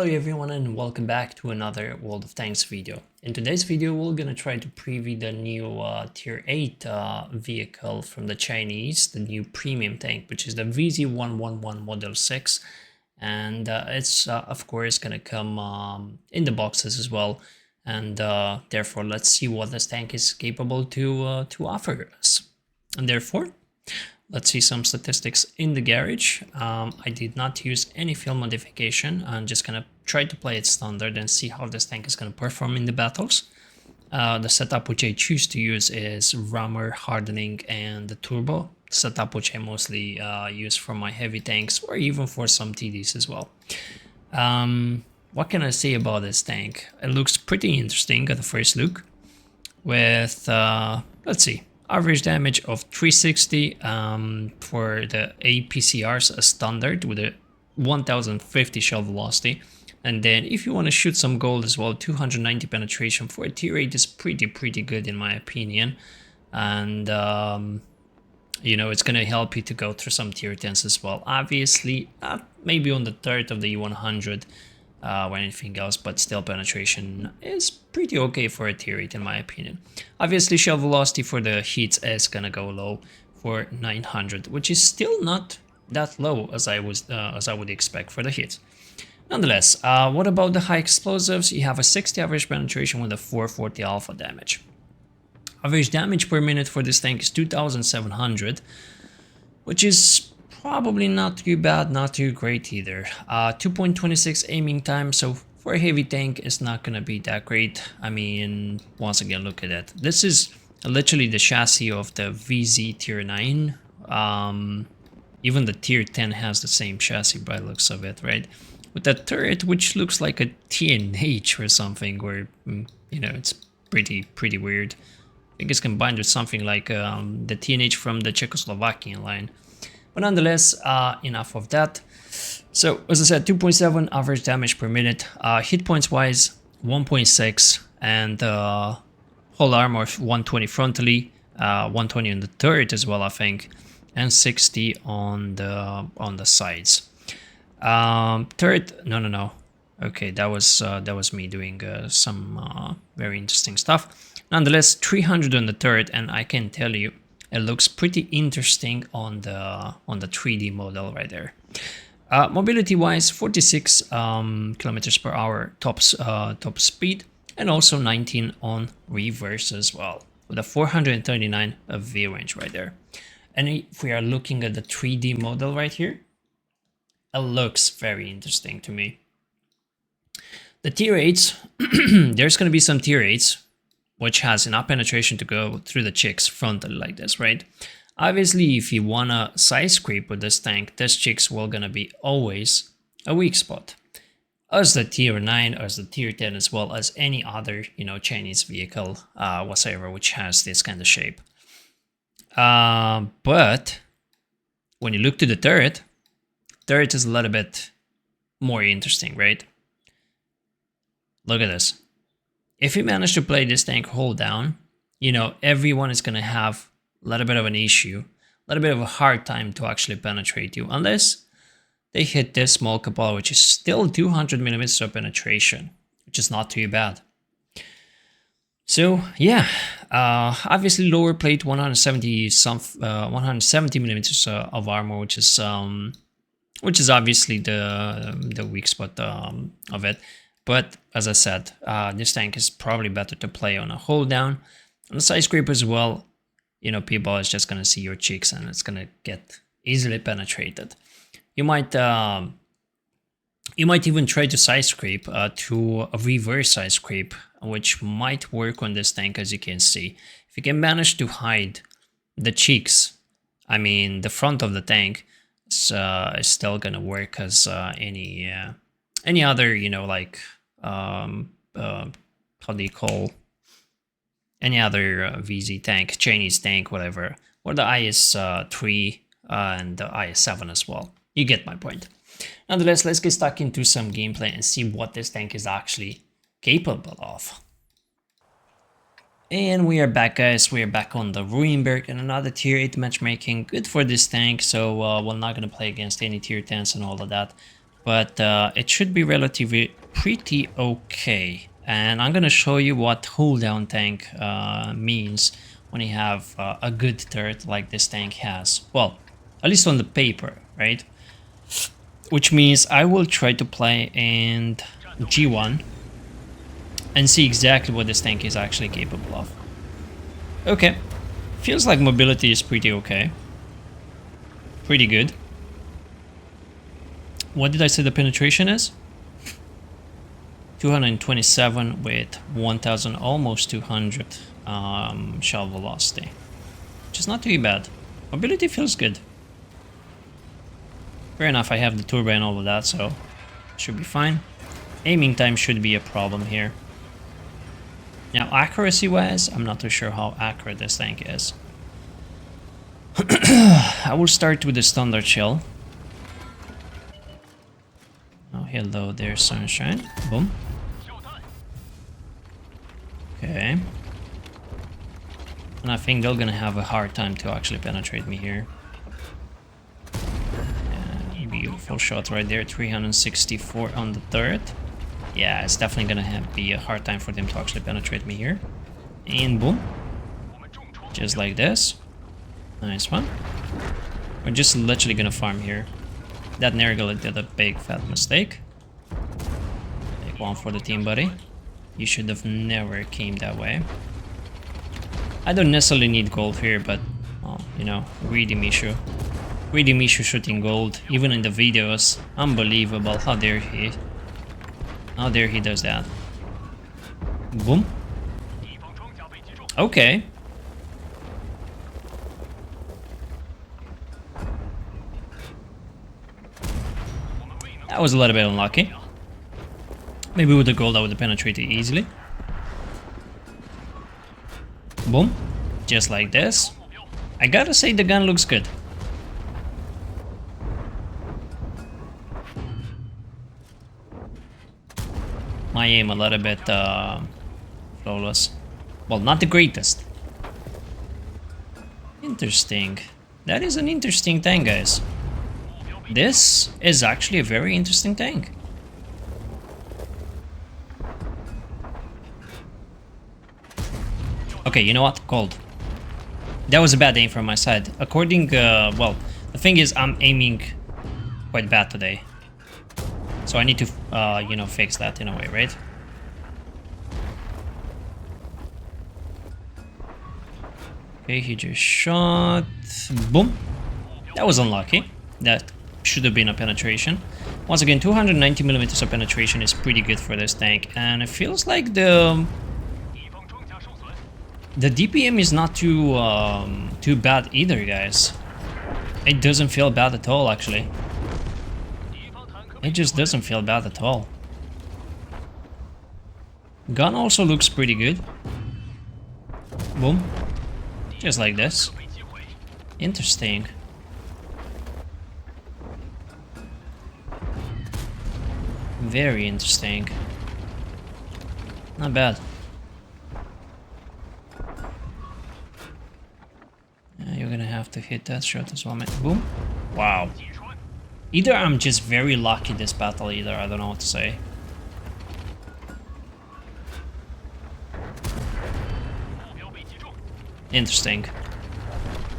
Hello everyone and welcome back to another World of Tanks video. In today's video we're gonna try to preview the new tier 8 vehicle from the Chinese, the new premium tank, which is the WZ-111-6, and it's of course gonna come in the boxes as well, and therefore let's see what this tank is capable to offer us. And therefore let's see some statistics in the garage. I did not use any field modification. I'm just gonna try to play it standard and see how this tank is gonna perform in the battles. The setup which I choose to use is rammer, hardening, and the turbo setup, which I mostly use for my heavy tanks or even for some TDs as well. What can I say about this tank? It looks pretty interesting at the first look with, let's see, average damage of 360 for the APCRs as standard with a 1050 shell velocity. And then if you want to shoot some gold as well, 290 penetration for a tier 8 is pretty good in my opinion. And you know, it's going to help you to go through some tier 10s as well. Obviously, maybe on the third of the E100 or anything else, but still penetration is pretty okay for a tier 8 in my opinion. Obviously shell velocity for the hits is gonna go low for 900, which is still not that low as I would expect for the hits. Nonetheless, what about the high explosives? You have a 60 average penetration with a 440 alpha damage. Average damage per minute for this tank is 2700, which is probably not too bad, not too great either. 2.26 aiming time, so for a heavy tank it's not gonna be that great. I mean, once again, look at that. This is literally the chassis of the VZ tier 9. Even the tier 10 has the same chassis by the looks of it, right? With that turret, which looks like a TNH or something, or you know, it's pretty weird. I think it's combined with something like the TNH from the Czechoslovakian line. But nonetheless, enough of that. So, as I said, 2.7 average damage per minute. Hit points wise, 1.6, and whole armor 120 frontally, 120 on the turret as well, I think, and 60 on the sides. Turret, no. Okay, that was me doing some very interesting stuff. Nonetheless, 300 on the turret, and I can tell you, it looks pretty interesting on the 3D model right there. Mobility wise, 46 kilometers per hour top speed, and also 19 on reverse as well, with a 439 V range right there. And if we are looking at the 3D model right here, it looks very interesting to me. The tier 8s, there's going to be some tier 8s which has enough penetration to go through the chicks frontally like this, right? Obviously, if you wanna side scrape with this tank, this chicks will gonna be always a weak spot. As the tier 9, as the tier 10, as well as any other, you know, Chinese vehicle whatsoever which has this kind of shape. But when you look to the turret is a little bit more interesting, right? Look at this. If you manage to play this tank hold down, you know, everyone is going to have a little bit of an issue, a little bit of a hard time to actually penetrate you, unless they hit this small cupola, which is still 200 millimeters of penetration, which is not too bad. So yeah, obviously lower plate, 170 millimeters of armor, which is obviously the weak spot of it. But as I said, this tank is probably better to play on a hold down. On the side scrape as well, you know, people is just gonna see your cheeks and it's gonna get easily penetrated. You might even try to side scrape to a reverse side scrape, which might work on this tank, as you can see. If you can manage to hide the cheeks, I mean the front of the tank, is still gonna work as any other, you know, like how do you call any other VZ tank, Chinese tank, whatever, or the IS-3 and the IS-7 as well. You get my point. Nonetheless, let's get stuck into some gameplay and see what this tank is actually capable of. And we are back, guys. We are back on the Ruinberg and another tier 8 matchmaking. Good for this tank, so we're not going to play against any tier 10s and all of that. but it should be relatively pretty okay. And I'm gonna show you what hull down tank means when you have a good turret like this tank has. Well, at least on the paper, right? Which means I will try to play in G1 and see exactly what this tank is actually capable of. Okay, feels like mobility is pretty okay. Pretty good. What did I say the penetration is? 227 with 1000, almost 200 shell velocity. Which is not too bad. Mobility feels good. Fair enough, I have the turbo and all of that, so should be fine. Aiming time should be a problem here. Now, accuracy-wise, I'm not too sure how accurate this tank is. I will start with the standard shell. Oh, hello there, sunshine. Boom. Okay. And I think they're gonna have a hard time to actually penetrate me here. Yeah, beautiful shot right there, 364 on the turret. Yeah, it's definitely gonna be a hard time for them to actually penetrate me here. And boom. Just like this. Nice one. We're just literally gonna farm here. That Nergal did a big fat mistake. Take one for the team, buddy. You should have never came that way. I don't necessarily need gold here, but, well, you know, greedy Mishu. Greedy Mishu shooting gold, even in the videos. Unbelievable. How dare he? How dare he does that? Boom. Okay. That was a little bit unlucky. Maybe with the gold I would have penetrated easily. Boom. Just like this. I gotta say the gun looks good. My aim a little bit flawless. Well, not the greatest. Interesting. That is an interesting tank, guys. This is actually a very interesting tank. Okay, you know what? Gold. That was a bad aim from my side. According, well, the thing is I'm aiming quite bad today. So I need to, you know, fix that in a way, right? Okay, he just shot. Boom. That was unlucky. That should have been a penetration. Once again, 290 millimeters of penetration is pretty good for this tank, and it feels like the DPM is not too bad either, guys. It doesn't feel bad at all, actually. It just doesn't feel bad at all. Gun also looks pretty good. Boom. Just like this. Interesting. Very interesting. Not bad. You're gonna have to hit that shot as well, man. Boom. Wow. Either I'm just very lucky this battle, either I don't know what to say. Interesting.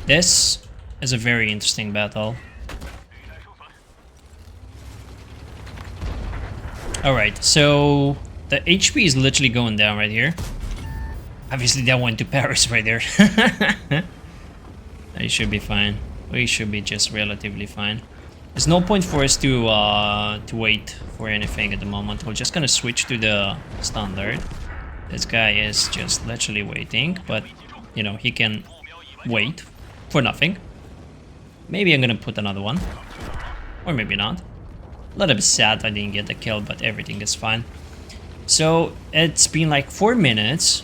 This is a very interesting battle. Alright, so the HP is literally going down right here. Obviously that went to Paris right there. It should be fine. We should be just relatively fine. There's no point for us to wait for anything at the moment. We're just gonna switch to the standard. This guy is just literally waiting, but you know, he can wait for nothing. Maybe I'm gonna put another one, or maybe not. A little bit sad I didn't get the kill, but everything is fine. So it's been like 4 minutes.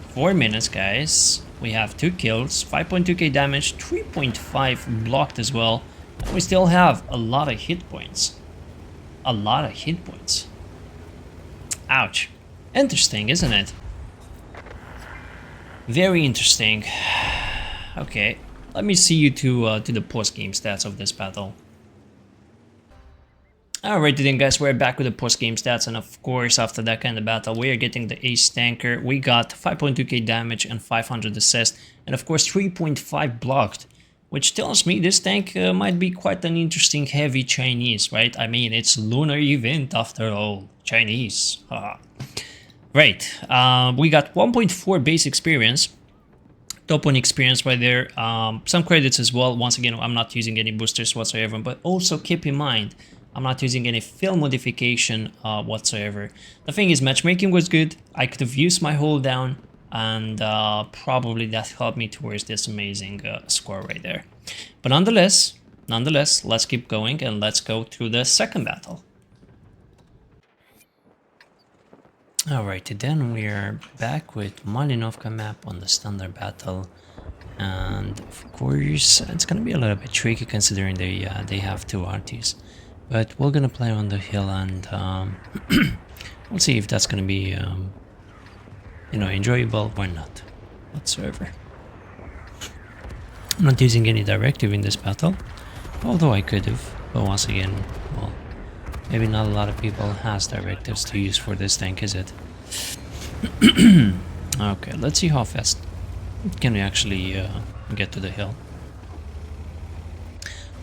4 minutes, guys. We have 2 kills, 5.2k damage, 3.5 blocked as well. And we still have a lot of hit points. A lot of hit points. Ouch. Interesting, isn't it? Very interesting. Okay, let me see you to the post-game stats of this battle. Alrighty then guys, we're back with the post-game stats, and of course after that kind of battle we are getting the ace tanker. We got 5.2k damage and 500 assist, and of course 3.5 blocked, which tells me this tank might be quite an interesting heavy Chinese, right? I mean, it's Lunar event after all, Chinese. Right, we got 1.4 base experience, top 1 experience right there, some credits as well. Once again, I'm not using any boosters whatsoever, but also keep in mind I'm not using any fill modification whatsoever. The thing is, matchmaking was good. I could have used my hold down, and probably that helped me towards this amazing score right there. But nonetheless, let's keep going and let's go to the second battle. Alrighty then, we are back with Malinovka map on the standard battle, and of course it's gonna be a little bit tricky considering they have two arties. But we're gonna play on the hill, and we'll see if that's gonna be, you know, enjoyable or not whatsoever. I'm not using any directive in this battle, although I could have. But once again, well, maybe not a lot of people has directives to use for this tank, is it? Okay, let's see how fast can we actually get to the hill.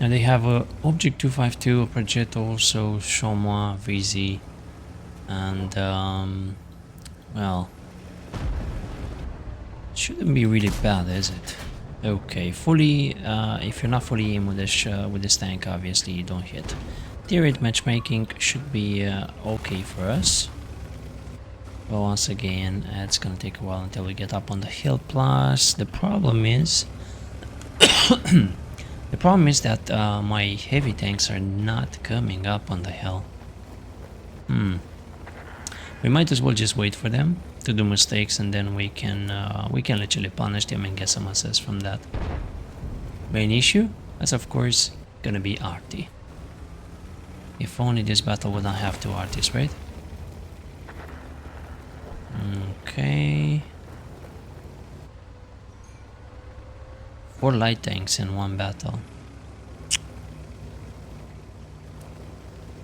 Now they have a Object 252, a Progetto, also Chamois, VZ, and well, shouldn't be really bad, is it? Okay, fully. If you're not fully in with this tank, obviously you don't hit. Tier 8 matchmaking should be okay for us. But once again, it's gonna take a while until we get up on the hill. Plus, the problem is. The problem is that my heavy tanks are not coming up on the hill. We might as well just wait for them to do mistakes, and then we can literally punish them and get some assists from that. Main issue is of course gonna be arty. If only this battle would not have two arties, right? Okay. 4 light tanks in one battle.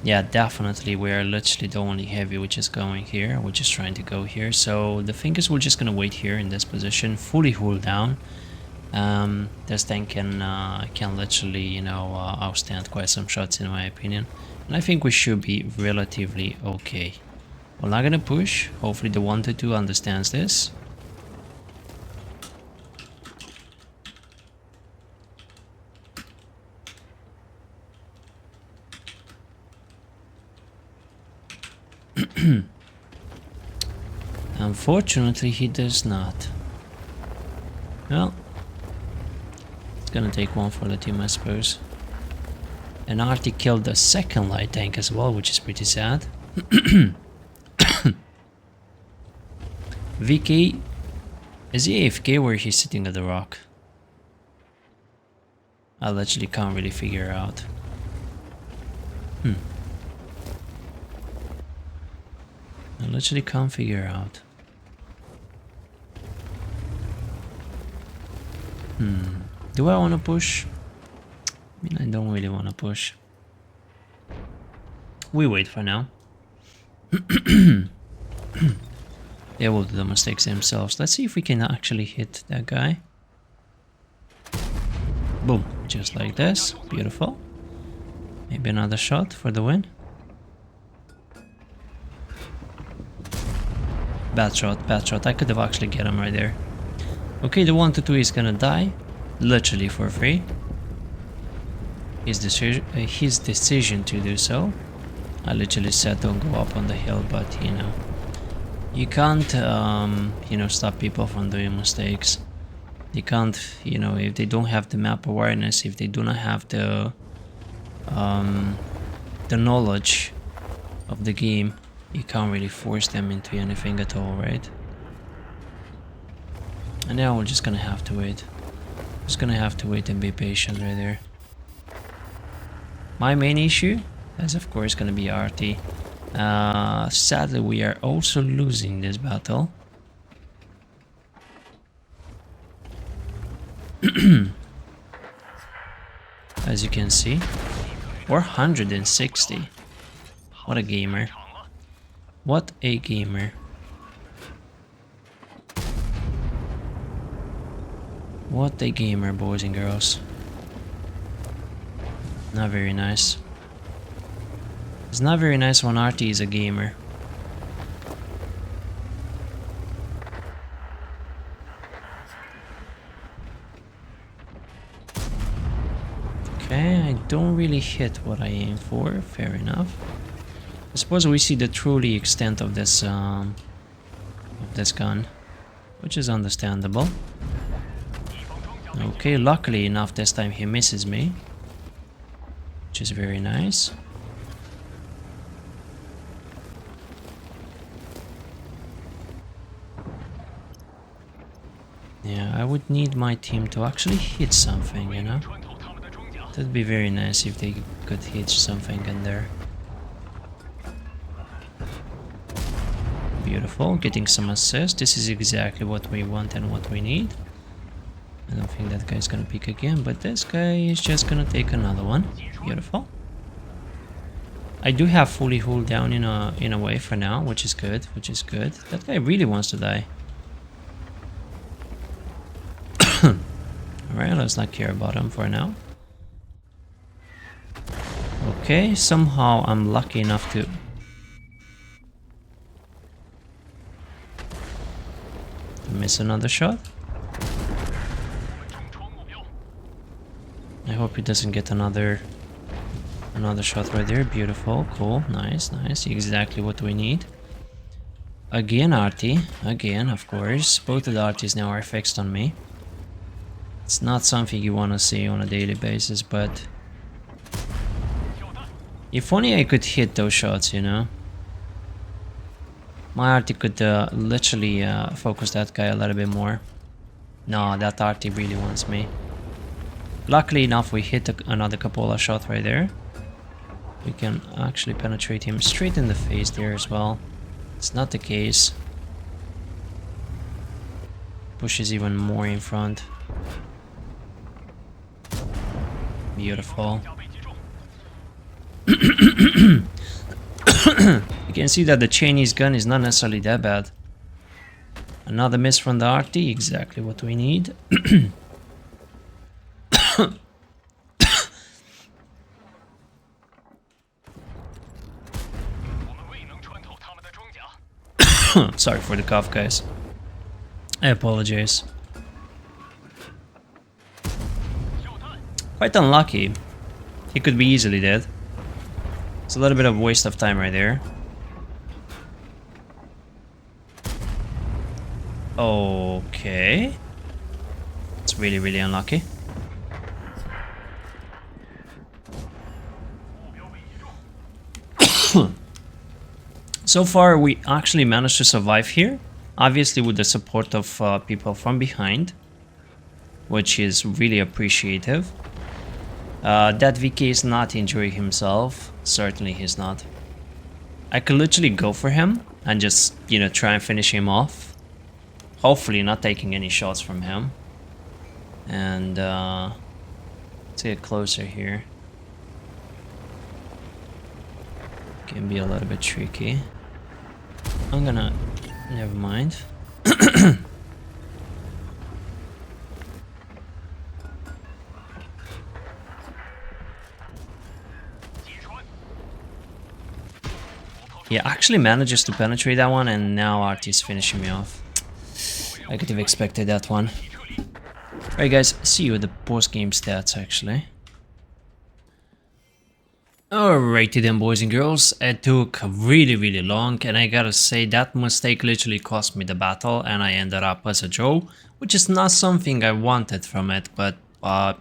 Yeah, definitely we are literally the only heavy which is going here, which is trying to go here. So the thing is, we're just gonna wait here in this position, fully hold down. This tank can literally, you know, outstand quite some shots in my opinion. And I think we should be relatively okay. We're not gonna push. Hopefully the 1-2 understands this. Unfortunately, he does not. Well, it's gonna take one for the team, I suppose. And Artie killed the second light tank as well, which is pretty sad. VK, is he AFK or he's sitting at the rock? I literally can't really figure out. I literally can't figure out. Do I want to push? I mean, I don't really want to push. We wait for now. They will do the mistakes themselves. Let's see if we can actually hit that guy. Boom, just like this. Beautiful. Maybe another shot for the win. Bad shot, bad shot. I could have actually get him right there. Okay, the 1-2 is gonna die. Literally for free. His decision to do so. I literally said don't go up on the hill, but you know, you can't you know, stop people from doing mistakes. You can't, you know, if they don't have the map awareness, if they do not have the knowledge of the game, you can't really force them into anything at all, right? And now we're just gonna have to wait. Just gonna have to wait and be patient right there. My main issue is of course gonna be RT. Sadly, we are also losing this battle. As you can see, 460. What a gamer. What a gamer. What a gamer, boys and girls. Not very nice. It's not very nice when RT is a gamer. Okay, I don't really hit what I aim for, fair enough. I suppose we see the truly extent of this gun, which is understandable. Okay, luckily enough this time he misses me, which is very nice. Yeah, I would need my team to actually hit something, you know? That'd be very nice if they could hit something in there. Beautiful, getting some assist. This is exactly what we want and what we need. I don't think that guy's gonna pick again, but this guy is just gonna take another one. Beautiful. I do have fully hulled down in a way for now, which is good, which is good. That guy really wants to die. Alright, let's not care about him for now. Okay, somehow I'm lucky enough to miss another shot. I hope he doesn't get another shot right there. Beautiful, cool, nice, nice, exactly what we need. Again RT, again of course. Both of the RTs now are fixed on me. It's not something you want to see on a daily basis, but if only I could hit those shots, you know. My RT could literally focus that guy a little bit more. No, that RT really wants me. Luckily enough, we hit another Cupola shot right there. We can actually penetrate him straight in the face there as well. It's not the case. Pushes even more in front. Beautiful. You can see that the Chinese gun is not necessarily that bad. Another miss from the RT, exactly what we need. Sorry for the cough, guys. I apologize. Quite unlucky. He could be easily dead. It's a little bit of a waste of time right there. Okay. It's really, really unlucky. So far, we actually managed to survive here. Obviously with the support of people from behind, which is really appreciative. That VK is not enjoying himself. Certainly he's not. I could literally go for him and just, you know, try and finish him off. Hopefully not taking any shots from him. And let's get closer here. Can be a little bit tricky. I'm gonna... never mind. Yeah, actually manages to penetrate that one, and now RT is finishing me off. I could have expected that one. Alright guys, see you at the post-game stats actually. Alrighty then, boys and girls, it took really long, and I gotta say that mistake literally cost me the battle and I ended up as a draw, which is not something I wanted from it, but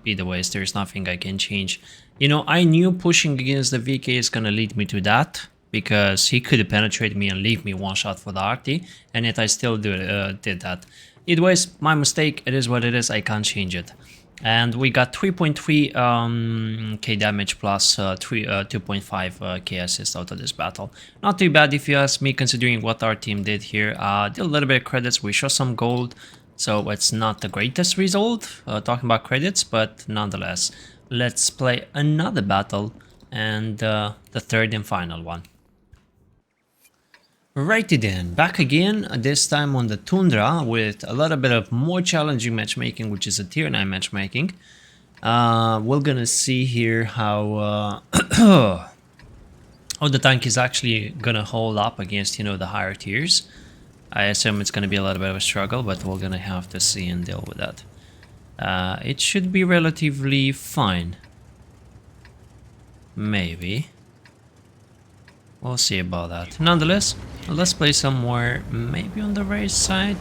either ways there's nothing I can change. You know, I knew pushing against the VK is gonna lead me to that, because he could penetrate me and leave me one shot for the RT, and yet I still did that. Either ways, my mistake, it is what it is, I can't change it. And we got 3.3 K damage plus 2.5 K assist out of this battle. Not too bad if you ask me, considering what our team did here. Did a little bit of credits, we show some gold, so it's not the greatest result, talking about credits, but nonetheless. Let's play another battle, and the third and final one. Righty then, back again, this time on the Tundra with a little bit of more challenging matchmaking, which is a tier 9 matchmaking. We're gonna see here how how the tank is actually gonna hold up against, you know, the higher tiers. I assume it's gonna be a little bit of a struggle, but we're gonna have to see and deal with that. It should be relatively fine. Maybe. We'll see about that. Nonetheless, let's play some more, maybe on the right side.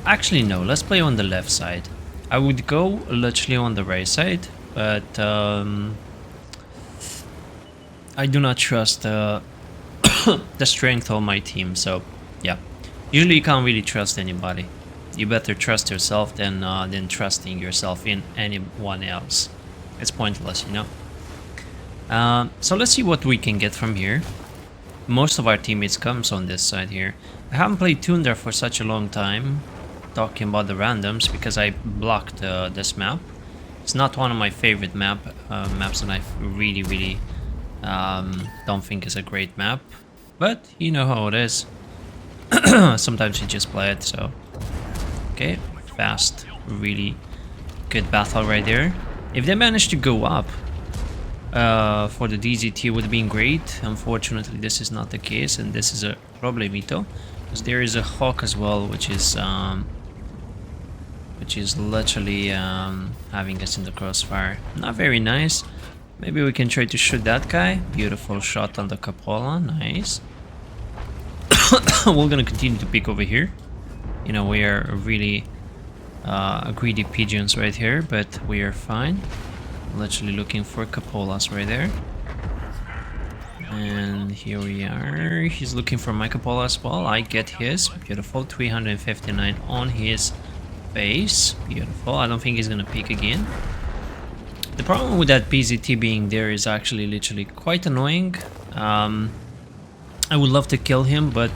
Actually, no, let's play on the left side. I would go literally on the right side, but I do not trust the strength of my team, so yeah. Usually you can't really trust anybody. You better trust yourself than trusting yourself in anyone else. It's pointless, you know. So let's see what we can get from here. Most of our teammates comes on this side here. I haven't played Tundra for such a long time, talking about the randoms, because I blocked this map. It's not one of my favorite maps, and I really don't think it's a great map. But you know how it is. Sometimes you just play it, so... Okay, fast, really good battle right there. If they manage to go up for the DZT, would have been great. Unfortunately, this is not the case, and this is a problemito, because there is a hawk as well, which is literally having us in the crossfire. Not very nice. Maybe we can try to shoot that guy. Beautiful shot on the cupola, nice. We're gonna continue to pick over here. You know, we are really greedy pigeons right here, but we are fine. Literally looking for cupolas right there. And here we are. He's looking for my cupola as well. I get his. Beautiful. 359 on his face. Beautiful. I don't think he's gonna peek again. The problem with that PZT being there is actually literally quite annoying. I would love to kill him, but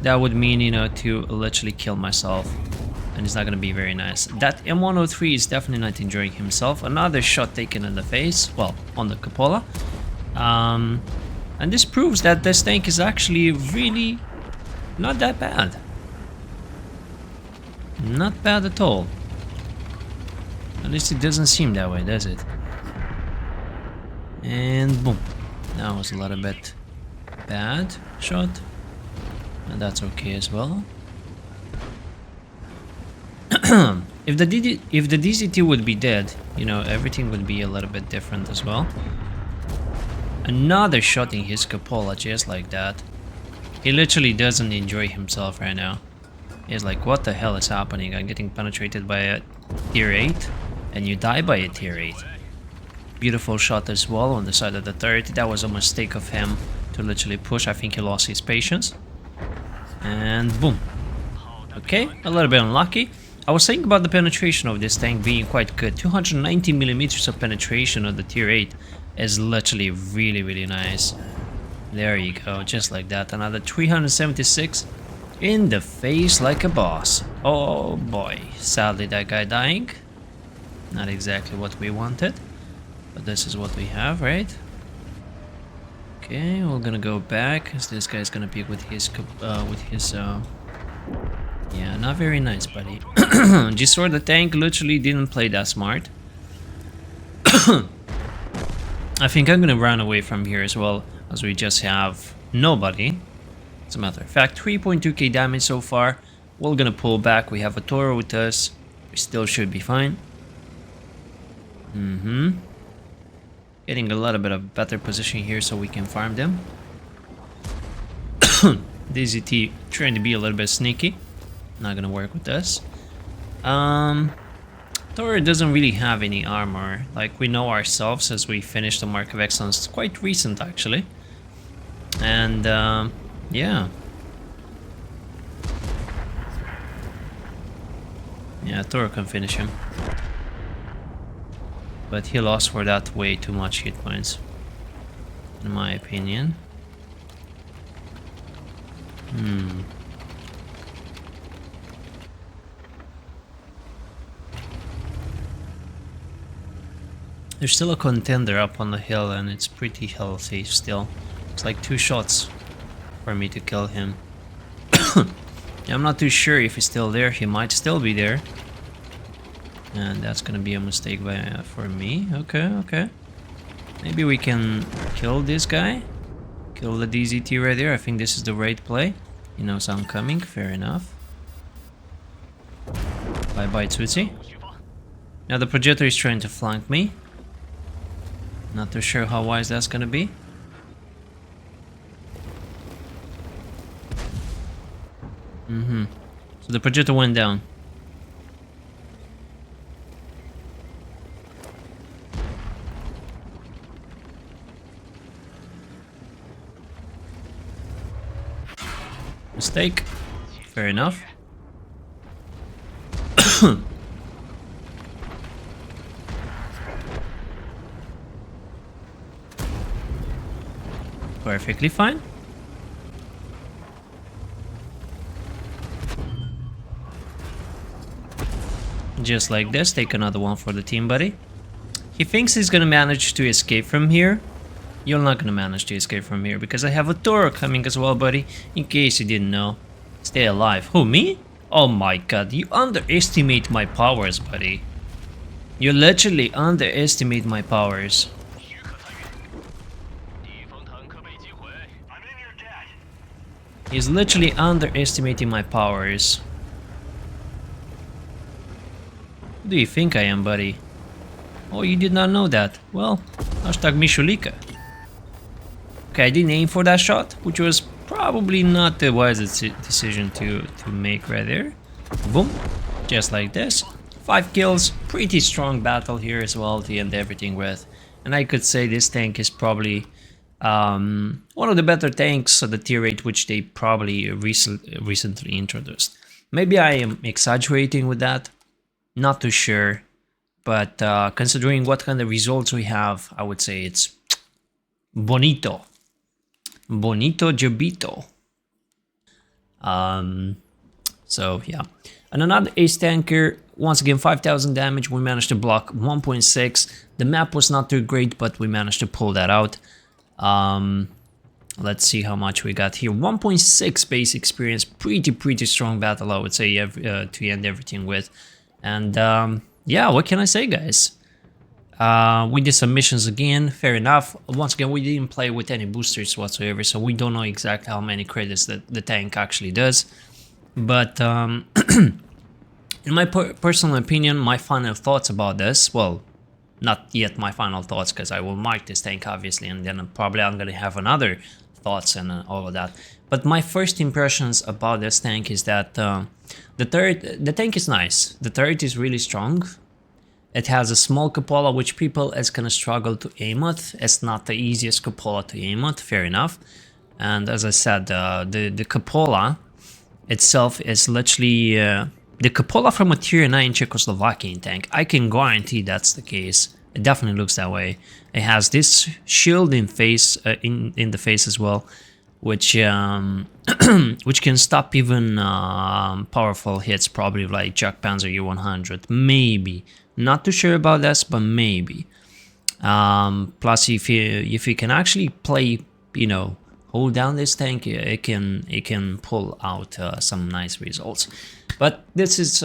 that would mean, you know, to literally kill myself. And it's not going to be very nice. That M103 is definitely not enjoying himself. Another shot taken in the face, well, on the cupola. And this proves that this tank is actually really not that bad. Not bad at all. At least it doesn't seem that way, does it? And boom. That was a little bit bad shot. And that's okay as well. If the DZT would be dead, you know, everything would be a little bit different as well. Another shot in his cupola just like that. He literally doesn't enjoy himself right now. He's like, what the hell is happening? I'm getting penetrated by a tier 8 and you die by a tier 8. Beautiful shot as well on the side of the turret. That was a mistake of him to literally push. I think he lost his patience. And boom. Okay, a little bit unlucky. I was saying about the penetration of this tank being quite good. 290 millimeters of penetration on the tier 8 is literally really nice. There you go, just like that. Another 376 in the face like a boss. Oh boy, sadly that guy dying. Not exactly what we wanted, but this is what we have, right? Okay, we're gonna go back, as this guy's gonna pick with his yeah, not very nice, buddy. Just saw the tank literally didn't play that smart. I think I'm gonna run away from here as well, as we just have nobody. As a matter of fact, 3.2k damage so far. We're gonna pull back. We have a Toro with us. We still should be fine. Getting a little bit of better position here so we can farm them. DZT trying to be a little bit sneaky. Not gonna work with this. Thor doesn't really have any armor. Like, we know ourselves as we finished the Mark of Excellence. It's quite recent actually. And yeah. Yeah, Thor can finish him. But he lost for that way too much hit points, in my opinion. There's still a contender up on the hill and it's pretty healthy still. It's like 2 shots. for me to kill him. I'm not too sure if he's still there. He might still be there. And that's gonna be a mistake for me. Okay. Maybe we can kill this guy. Kill the DZT right there. I think this is the right play. He knows I'm coming. Fair enough. Bye-bye, Tootsie. Now the projector is trying to flank me. Not too sure how wise that's gonna be. So the projector went down. Mistake. Fair enough. Perfectly fine. Just like this, take another one for the team, buddy. He thinks he's gonna manage to escape from here. You're not gonna manage to escape from here because I have a Toro coming as well, buddy. In case you didn't know. Stay alive. Who, me? Oh my god, you underestimate my powers, buddy. You literally underestimate my powers. He's literally underestimating my powers. Who do you think I am, buddy? Oh, you did not know that. Well, hashtag Mishulika. Okay, I didn't aim for that shot, which was probably not the wisest decision to make right there. Boom. Just like this. 5 kills. Pretty strong battle here as well to end everything with. And I could say this tank is probably one of the better tanks of the tier 8, which they probably recently introduced. Maybe I am exaggerating with that. Not too sure. But considering what kind of results we have, I would say it's bonito. Bonito Jabito. So yeah. And another ace tanker, once again 5,000 damage, we managed to block 1.6. The map was not too great, but we managed to pull that out. Let's see how much we got here. 1.6 base experience, pretty strong battle, I would say, to end everything with. And yeah, what can I say, guys? We did some missions again, fair enough. Once again, we didn't play with any boosters whatsoever, so we don't know exactly how many credits that the tank actually does. But in my personal opinion, my final thoughts about this, well, not yet my final thoughts, because I will mark this tank obviously, and then probably I'm gonna have another thoughts and all of that. But my first impressions about this tank is that the tank is nice. The turret is really strong. It has a small cupola, which people is gonna struggle to aim at. It's not the easiest cupola to aim at, fair enough. And as I said, the cupola itself is literally the cupola from a tier 9 Czechoslovakian tank. I can guarantee that's the case. It definitely looks that way. It has this shield in the face as well, which which can stop even powerful hits, probably like Jack Panzer U-100, maybe. Not too sure about this, but maybe. Plus, if you can actually play, you know, hold down this tank, it can pull out some nice results. But this is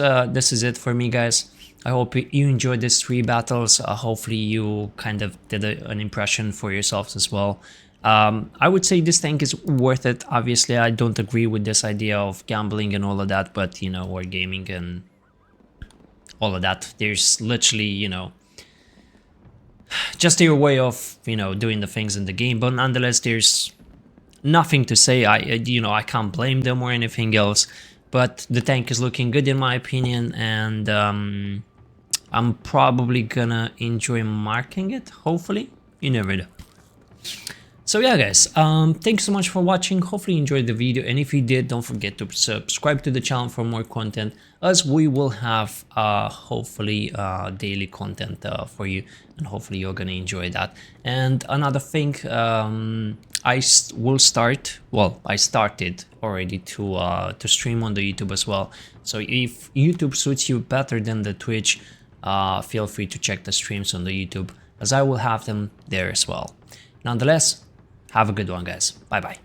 it for me, guys. I hope you enjoyed these 3 battles. Hopefully you kind of did an impression for yourselves as well. I would say this tank is worth it. Obviously, I don't agree with this idea of gambling and all of that, but you know, wargaming and all of that. There's literally, you know, just your way of, you know, doing the things in the game. But nonetheless, there's nothing to say. I can't blame them or anything else. But the tank is looking good in my opinion, and I'm probably gonna enjoy marking it. Hopefully, you never know. So yeah, guys, thanks so much for watching. Hopefully you enjoyed the video, and if you did, don't forget to subscribe to the channel for more content, as we will have hopefully daily content for you, and hopefully you're gonna enjoy that. And another thing, I started already to stream on the YouTube as well. So if YouTube suits you better than the Twitch, feel free to check the streams on the YouTube, as I will have them there as well. Nonetheless, have a good one, guys. Bye bye.